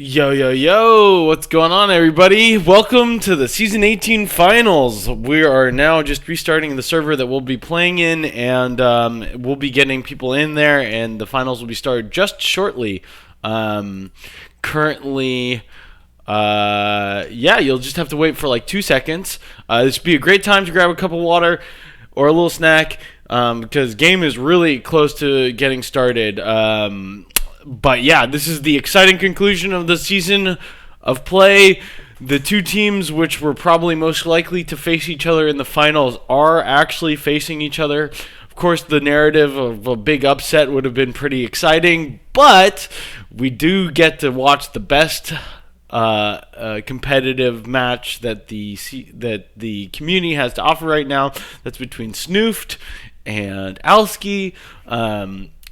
Yo, yo, yo, what's going on, everybody? Welcome to the Season 18 Finals. We are now just restarting the server that we'll be playing in, and we'll be getting people in there, and the finals will be started just shortly. Currently, yeah, you'll just have to wait for like 2 seconds. This would be a great time to grab a cup of water or a little snack, because game is really close to getting started. But yeah, this is the exciting conclusion of the season of play. The two teams which were probably most likely to face each other in the finals are actually facing each other. Of course, the narrative of a big upset would have been pretty exciting, but we do get to watch the best competitive match that the community has to offer right now. That's between Snoofed and Alski.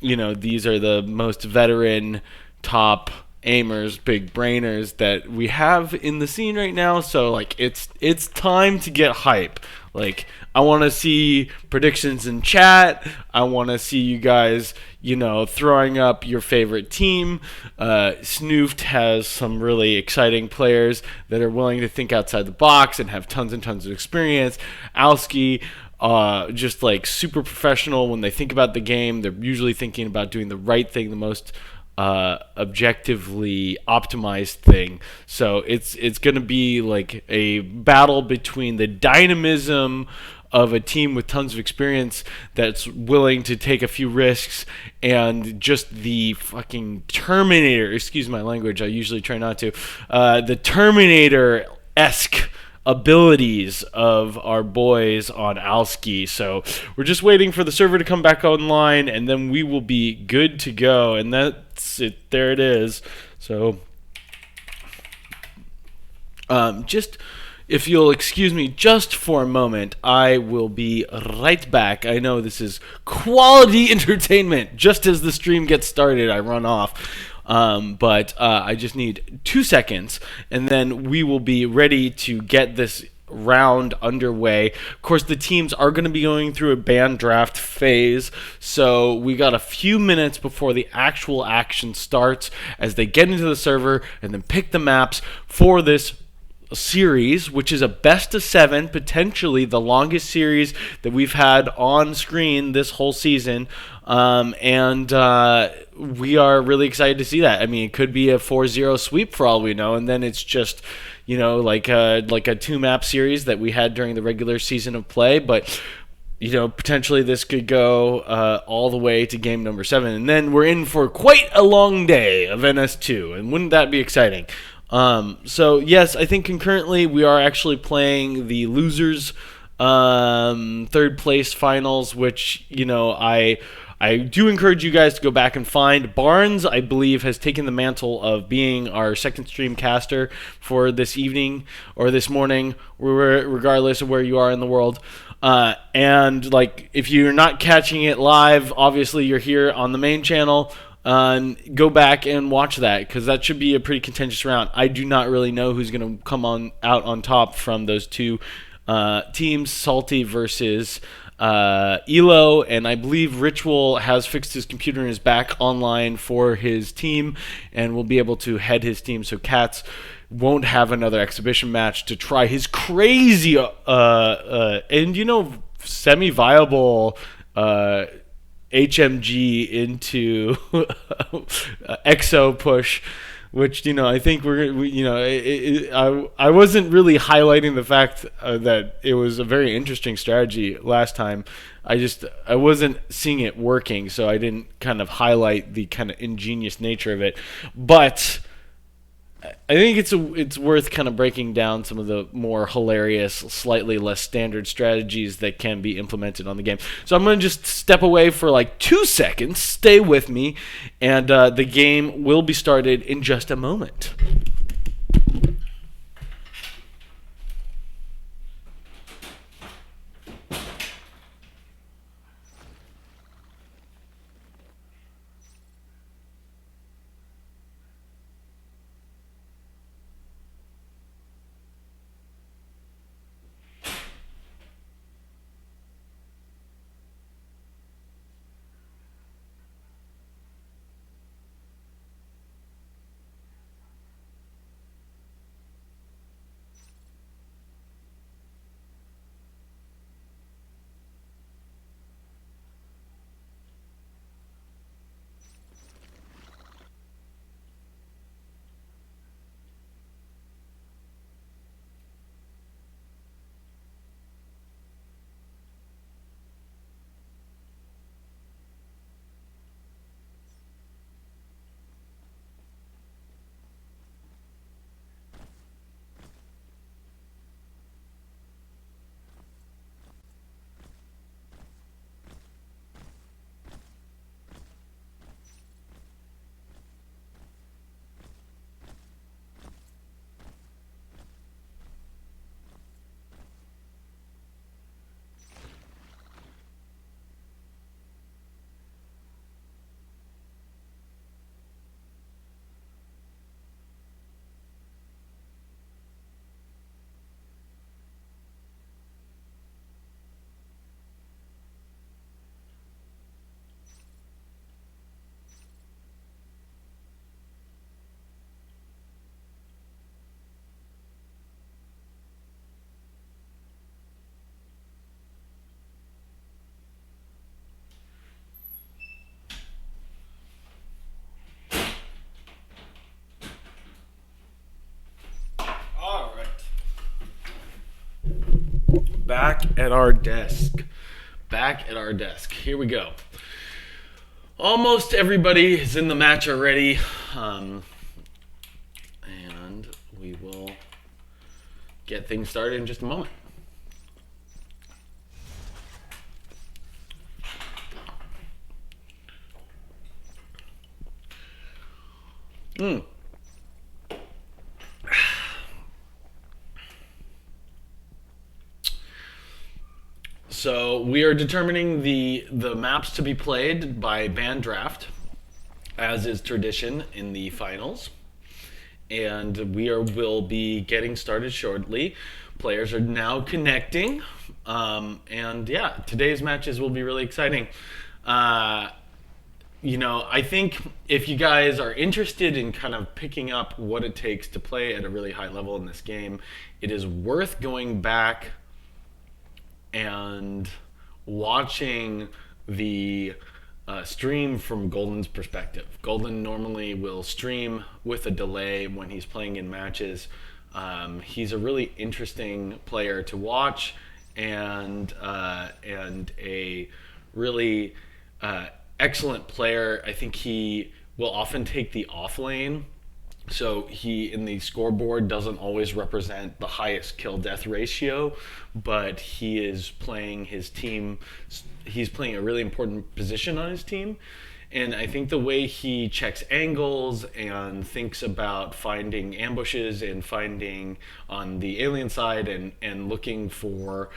These are the most veteran top aimers, big brainers that we have in the scene right now. So like it's time to get hype. Like I want to see predictions in chat. I want to see you guys, throwing up your favorite team. Snoofed has some really exciting players that are willing to think outside the box and have tons and tons of experience. Alski, just like super professional when they think about the game. They're usually thinking about doing the right thing, the most objectively optimized thing. So it's going to be like a battle between the dynamism of a team with tons of experience that's willing to take a few risks and just the fucking Terminator, excuse my language, I usually try not to, the Terminator-esque abilities of our boys on Alski. So we're just waiting for the server to come back online, and then we will be good to go. And that's it. There it is. So just if you'll excuse me just for a moment, I will be right back. I know this is quality entertainment. Just as the stream gets started, I run off. But I just need 2 seconds, and then we will be ready to get this round underway. Of course, the teams are going to be going through a band draft phase, so we got a few minutes before the actual action starts as they get into the server and then pick the maps for this series, which is a best of 7, potentially the longest series that we've had on screen this whole season. And we are really excited to see that. I mean, it could be a 4-0 sweep for all we know, and then it's just, like a 2-map series that we had during the regular season of play. But potentially this could go all the way to game number 7, and then we're in for quite a long day of NS2, and wouldn't that be exciting? So yes, I think concurrently we are actually playing the losers third place finals, which I do encourage you guys to go back and find. Barnes, I believe, has taken the mantle of being our second stream caster for this evening or this morning, regardless of where you are in the world. And like, if you're not catching it live, obviously you're here on the main channel. Go back and watch that, because that should be a pretty contentious round. I do not really know who's going to come out on top from those two teams, Salty versus Elo, and I believe Ritual has fixed his computer and is back online for his team and will be able to head his team, so Cats won't have another exhibition match to try his crazy and semi-viable HMG into EXO push, which I think I wasn't really highlighting the fact that it was a very interesting strategy last time. I wasn't seeing it working, so I didn't kind of highlight the kind of ingenious nature of it. But I think it's worth kind of breaking down some of the more hilarious, slightly less standard strategies that can be implemented on the game. So I'm going to just step away for like 2 seconds. Stay with me, and the game will be started in just a moment. Back at our desk. Back at our desk. Here we go. Almost everybody is in the match already. And we will get things started in just a moment. So we are determining the maps to be played by band draft, as is tradition in the finals. And will be getting started shortly. Players are now connecting. And yeah, today's matches will be really exciting. I think if you guys are interested in kind of picking up what it takes to play at a really high level in this game, it is worth going back and watching the stream from Golden's perspective. Golden normally will stream with a delay when he's playing in matches. He's a really interesting player to watch, and a really excellent player. I think he will often take the off lane. So he, in the scoreboard, doesn't always represent the highest kill-death ratio, but he is playing his team. He's playing a really important position on his team. And I think the way he checks angles and thinks about finding ambushes and finding on the alien side and looking for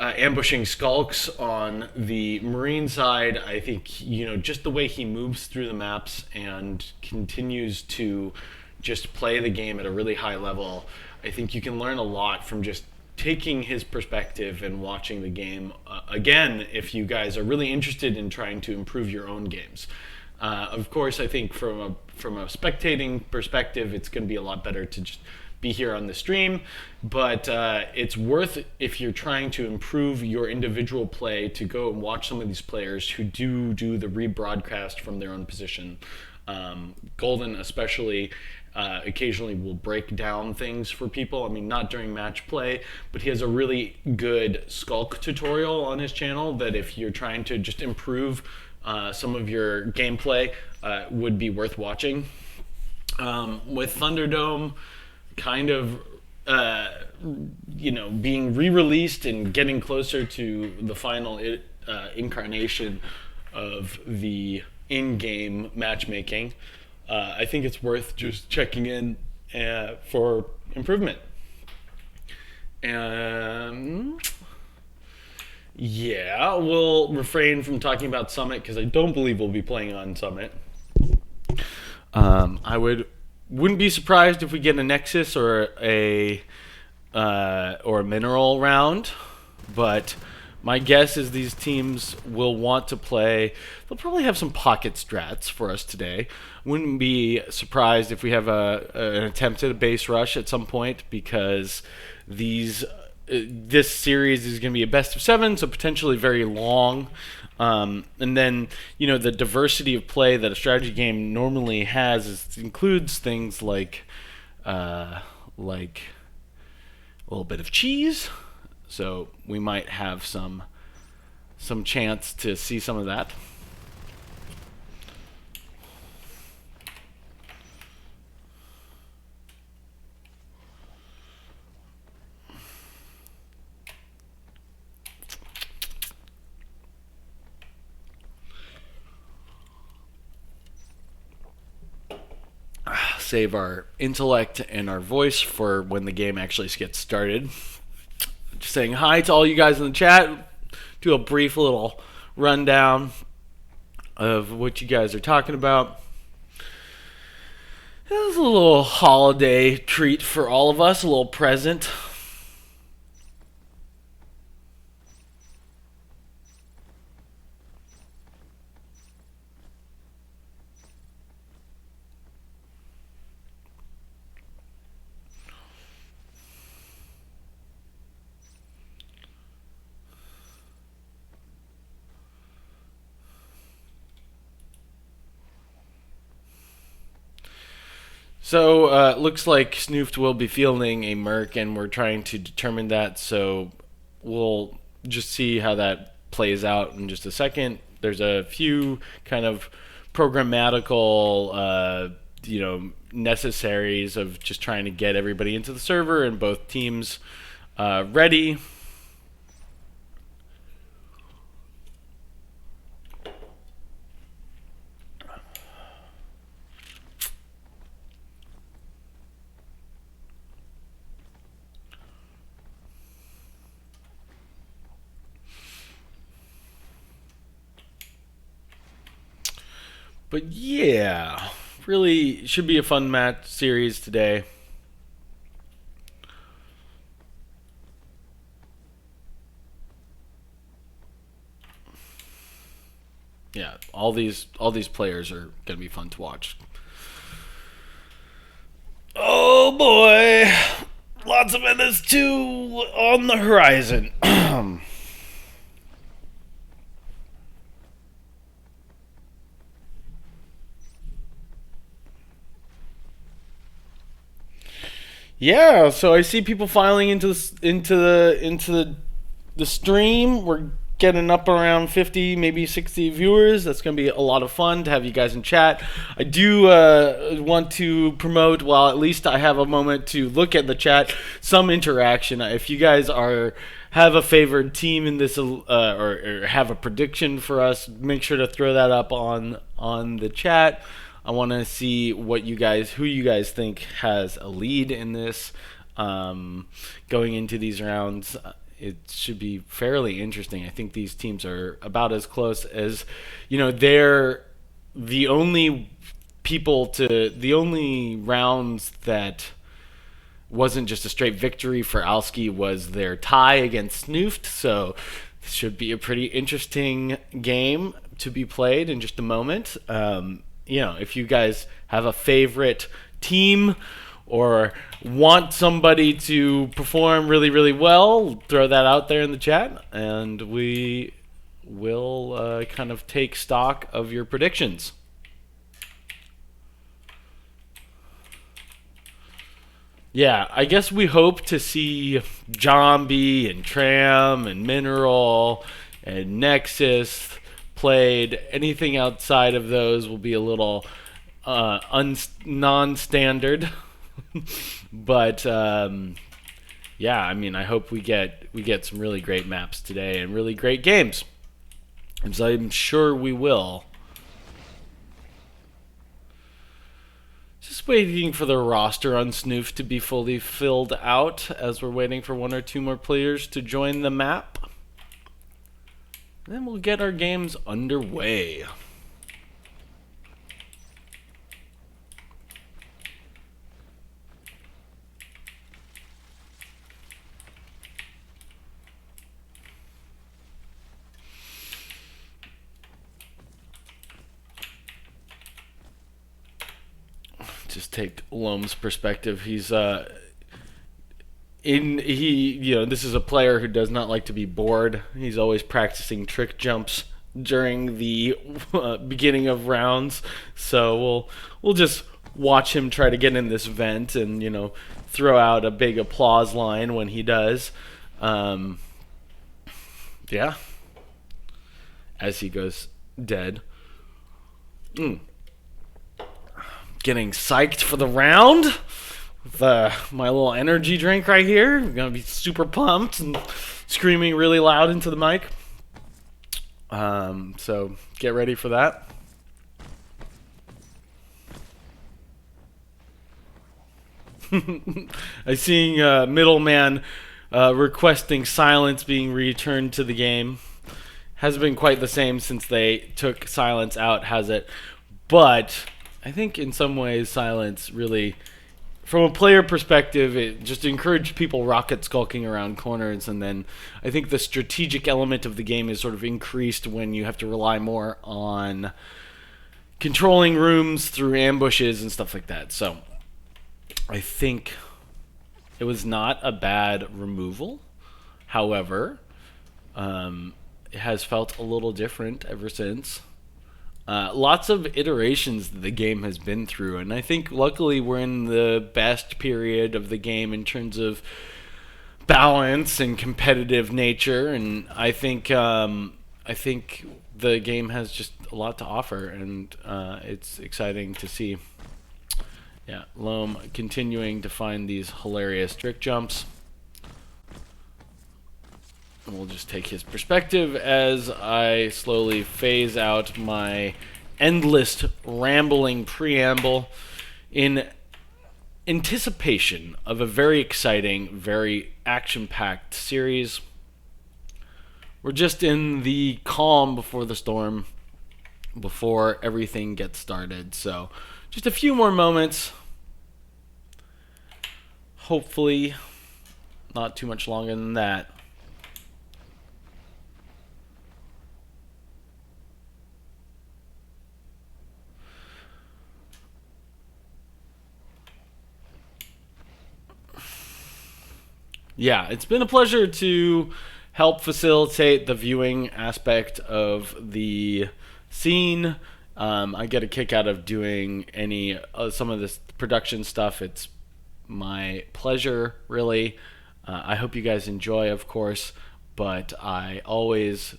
ambushing skulks on the marine side, I think, just the way he moves through the maps and continues to just play the game at a really high level, I think you can learn a lot from just taking his perspective and watching the game again, if you guys are really interested in trying to improve your own games. Of course, I think from a spectating perspective, it's going to be a lot better to just be here on the stream, but it's worth, if you're trying to improve your individual play, to go and watch some of these players who do the rebroadcast from their own position. Golden especially occasionally will break down things for people. I mean, not during match play, but he has a really good Skulk tutorial on his channel that, if you're trying to just improve some of your gameplay, would be worth watching. With Thunderdome kind of being re-released and getting closer to the final incarnation of the in-game matchmaking, I think it's worth just checking in for improvement. And yeah, we'll refrain from talking about Summit because I don't believe we'll be playing on Summit. I wouldn't be surprised if we get a Nexus or a Mineral round, but my guess is these teams will want to play. They'll probably have some pocket strats for us today. Wouldn't be surprised if we have an attempt at a base rush at some point, because this series is going to be a best of 7, so potentially very long. And then, the diversity of play that a strategy game normally has includes things like a little bit of cheese. So we might have some chance to see some of that. Save our intellect and our voice for when the game actually gets started. Just saying hi to all you guys in the chat. Do a brief little rundown of what you guys are talking about. This is a little holiday treat for all of us, a little present. So, looks like Snoofed will be fielding a Merc, and we're trying to determine that. So, we'll just see how that plays out in just a second. There's a few kind of programmatical, necessaries of just trying to get everybody into the server and both teams ready. But yeah, really should be a fun match series today. Yeah, all these players are gonna be fun to watch. Oh boy, lots of NS2 on the horizon. Yeah, so I see people filing into the stream. We're getting up around 50, maybe 60 viewers. That's going to be a lot of fun to have you guys in chat. I do want to promote, while at least I have a moment to look at the chat, some interaction. If you guys have a favored team in this, or have a prediction for us, make sure to throw that up on the chat. I want to see who you guys think has a lead in this, going into these rounds. It should be fairly interesting. I think these teams are about as close as, they're the only the only rounds that wasn't just a straight victory for Alski was their tie against Snoofed. So this should be a pretty interesting game to be played in just a moment. If you guys have a favorite team or want somebody to perform really, really well, throw that out there in the chat, and we will kind of take stock of your predictions. Yeah, I guess we hope to see Zombie and Tram and Mineral and Nexus played. Anything outside of those will be a little non-standard. But yeah, I hope we get some really great maps today and really great games, as I'm sure we will. Just waiting for the roster on Snoof to be fully filled out, as we're waiting for one or two more players to join the map. Then we'll get our games underway. Just take Loam's perspective. He's this is a player who does not like to be bored. He's always practicing trick jumps during the beginning of rounds. So we'll just watch him try to get in this vent and throw out a big applause line when he does. Yeah. As he goes dead. Getting psyched for the round with my little energy drink right here. I'm gonna be super pumped and screaming really loud into the mic. So get ready for that. I seeing Middleman requesting silence being returned to the game. Hasn't been quite the same since they took silence out, has it? But I think in some ways silence really, from a player perspective, it just encouraged people rocket skulking around corners, and then I think the strategic element of the game is sort of increased when you have to rely more on controlling rooms through ambushes and stuff like that. So I think it was not a bad removal. However, it has felt a little different ever since. Lots of iterations that the game has been through, and I think luckily we're in the best period of the game in terms of balance and competitive nature, and I think the game has just a lot to offer, and it's exciting to see. Yeah, Loam continuing to find these hilarious trick jumps. And we'll just take his perspective as I slowly phase out my endless rambling preamble in anticipation of a very exciting, very action-packed series. We're just in the calm before the storm, before everything gets started. So just a few more moments. Hopefully not too much longer than that. Yeah, it's been a pleasure to help facilitate the viewing aspect of the scene. I get a kick out of doing any some of this production stuff. It's my pleasure, really. I hope you guys enjoy, of course, but I always,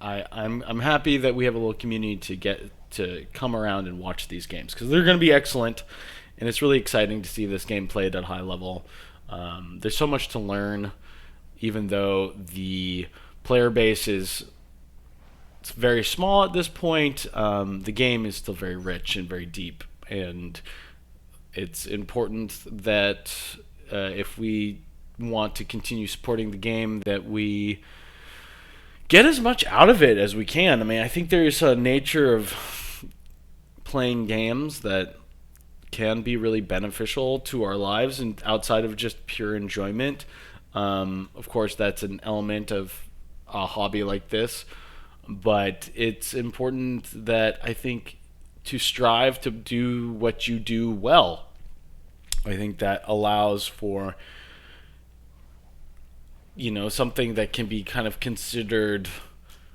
I'm happy that we have a little community to get to come around and watch these games because they're going to be excellent, and it's really exciting to see this game played at a high level. There's so much to learn, even though the player base is it's very small at this point. The game is still very rich and very deep, and it's important that if we want to continue supporting the game, that we get as much out of it as we can. I mean, I think there's a nature of playing games that can be really beneficial to our lives and outside of just pure enjoyment. Of course, that's an element of a hobby like this, but it's important that I think to strive to do what you do well. I think that allows for something that can be kind of considered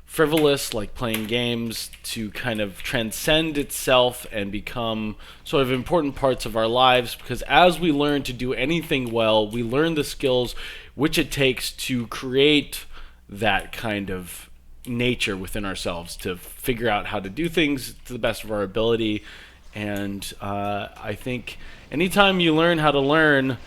frivolous, like playing games, to kind of transcend itself and become sort of important parts of our lives, because as we learn to do anything well, we learn the skills which it takes to create that kind of nature within ourselves, to figure out how to do things to the best of our ability. And I think anytime you learn how to learn,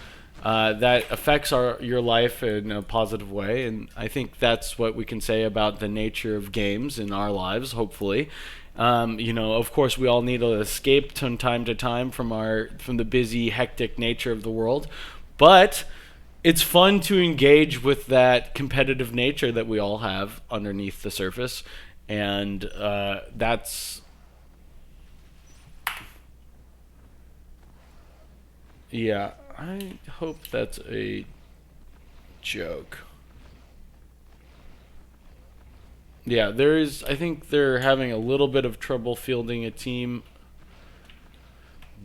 that affects your life in a positive way, and I think that's what we can say about the nature of games in our lives. Hopefully, of course, we all need to escape from time to time from the busy, hectic nature of the world, but it's fun to engage with that competitive nature that we all have underneath the surface, and that's. Yeah, I hope that's a joke. Yeah, I think they're having a little bit of trouble fielding a team,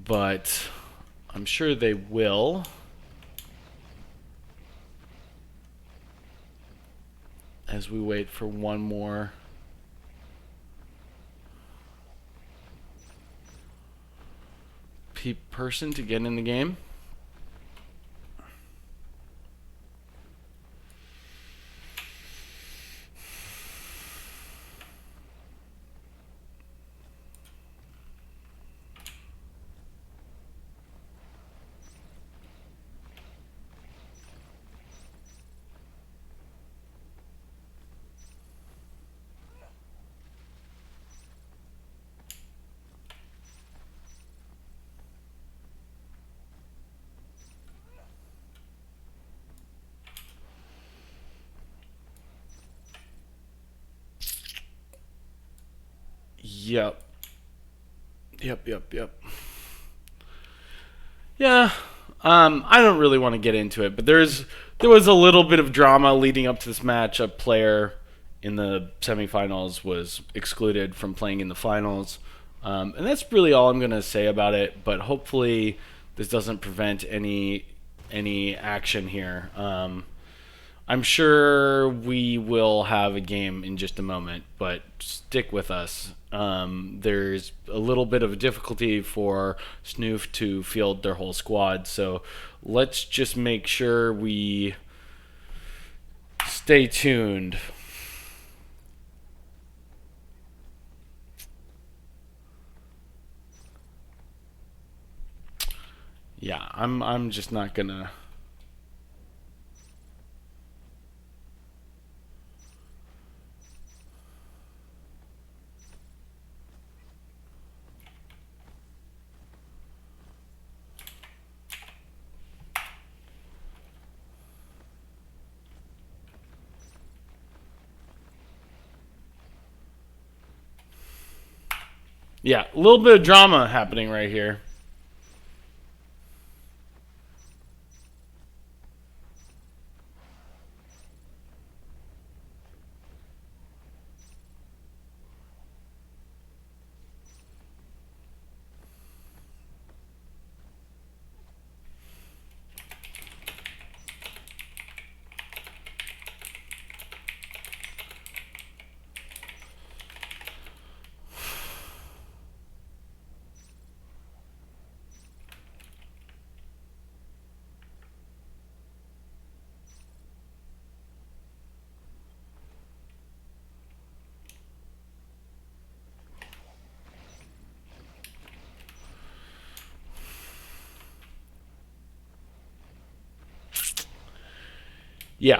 but I'm sure they will. As we wait for one more person to get in the game. Yep. Yep. Yeah. I don't really want to get into it, but there was a little bit of drama leading up to this match. A player in the semifinals was excluded from playing in the finals, and that's really all I'm going to say about it. But hopefully, this doesn't prevent any action here. I'm sure we will have a game in just a moment, but stick with us. There's a little bit of a difficulty for Snoof to field their whole squad, so let's just make sure we stay tuned. Yeah, I'm just not gonna. Yeah, a little bit of drama happening right here. Yeah.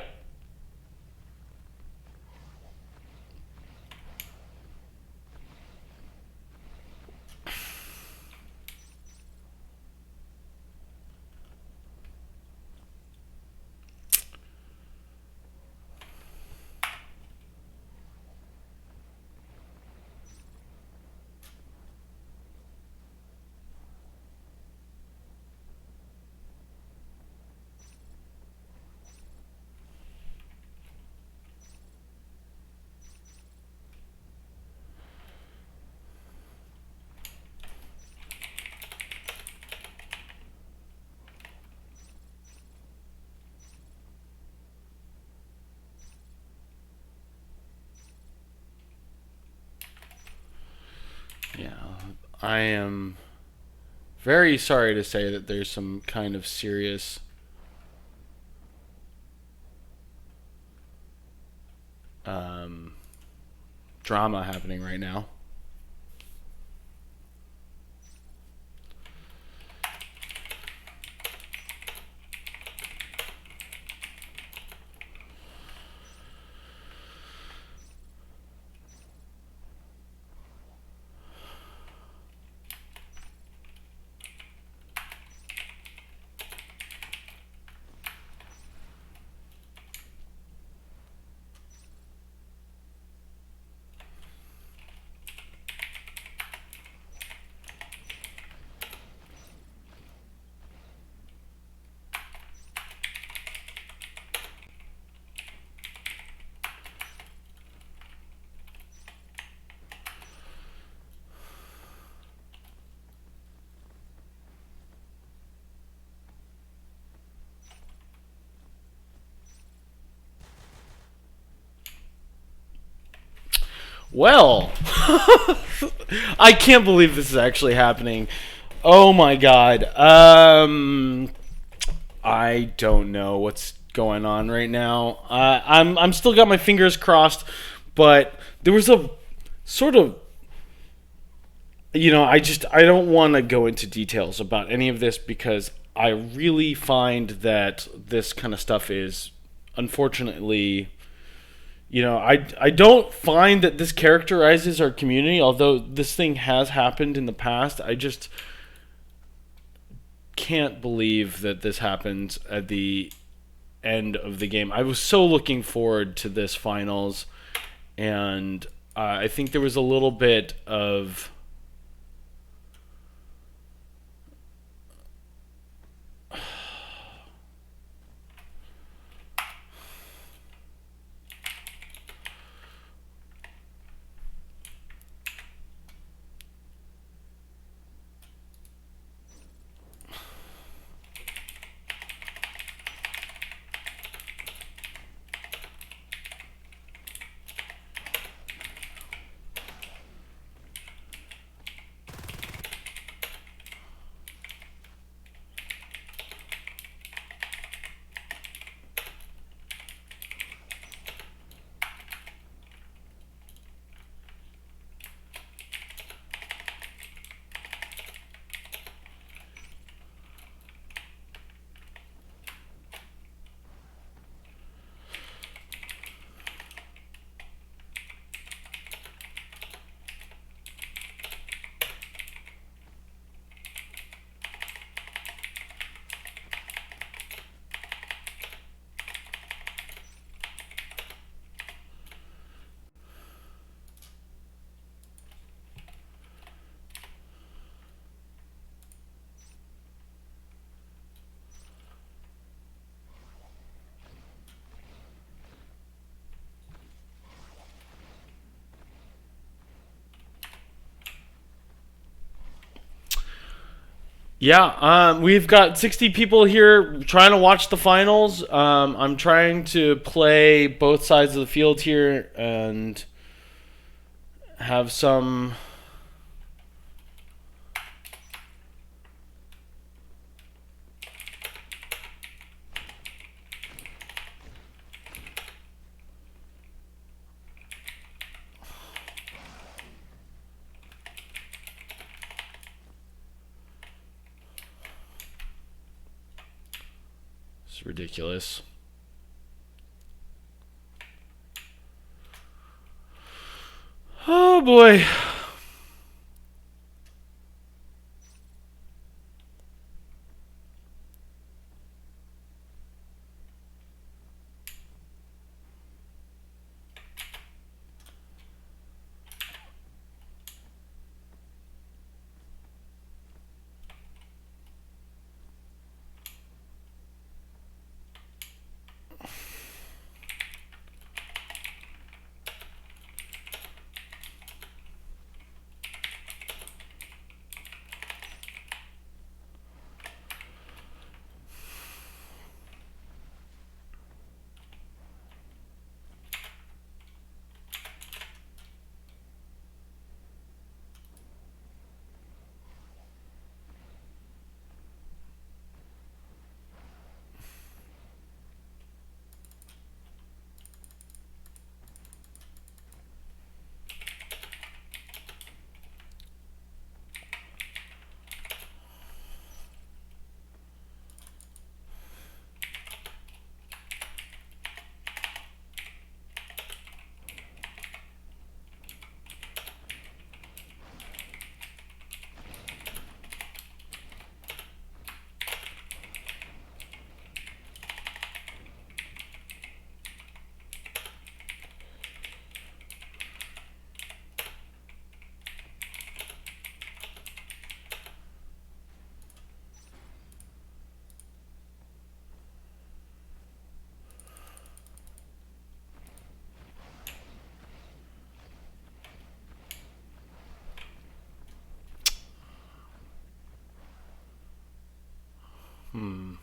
Yeah. I am very sorry to say that there's some kind of serious um, drama happening right now. Well, I can't believe this is actually happening. Oh my god. I don't know what's going on right now. I'm still got my fingers crossed, but there was a sort of, I don't want to go into details about any of this because I really find that this kind of stuff is unfortunately, I don't find that this characterizes our community, although this thing has happened in the past. I just can't believe that this happened at the end of the game. I was so looking forward to this finals, and I think there was a little bit of Yeah, we've got 60 people here trying to watch the finals. I'm trying to play both sides of the field here and have some. It's ridiculous. Oh boy. Hmm.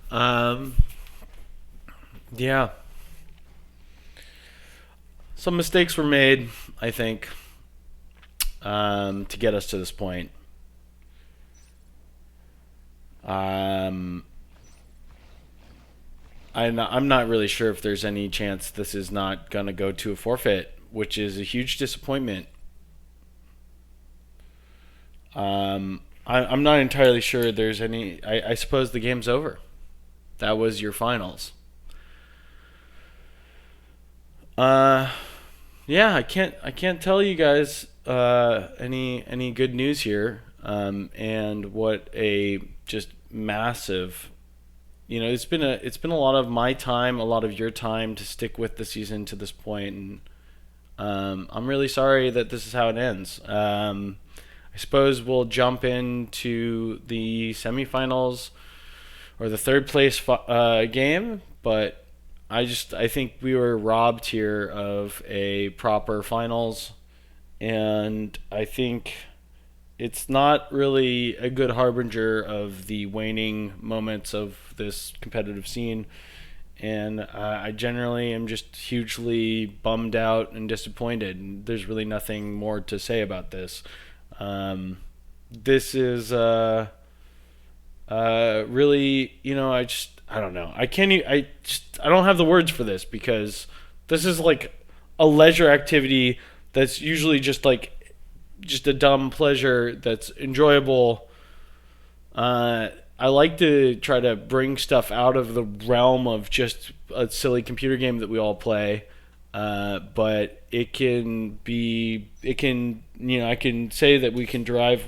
Um. Yeah. Some mistakes were made, I think, to get us to this point. Um, I'm not really sure if there's any chance this is not going to go to a forfeit, which is a huge disappointment. I'm not entirely sure there's any. I suppose the game's over. That was your finals. Uh, yeah, I can't tell you guys any good news here. And what a just massive. It's been a lot of my time, a lot of your time to stick with the season to this point, and I'm really sorry that this is how it ends. I suppose we'll jump into the semifinals or the third place game, but I think we were robbed here of a proper finals, and I think it's not really a good harbinger of the waning moments of this competitive scene. And I generally am just hugely bummed out and disappointed. There's really nothing more to say about this. Um, this is really, I don't know. I can't. I don't have the words for this because this is like a leisure activity that's usually just a dumb pleasure that's enjoyable. I like to try to bring stuff out of the realm of just a silly computer game that we all play. But I can say that we can derive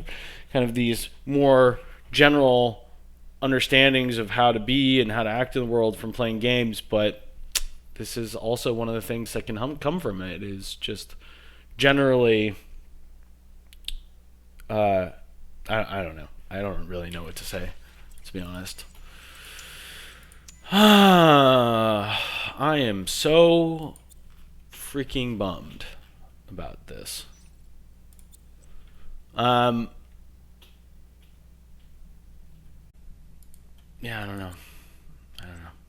kind of these more general understandings of how to be and how to act in the world from playing games. But this is also one of the things that can come from it is just generally, uh, I don't know. I don't really know what to say, to be honest. I am so freaking bummed about this. Um, yeah, I don't know.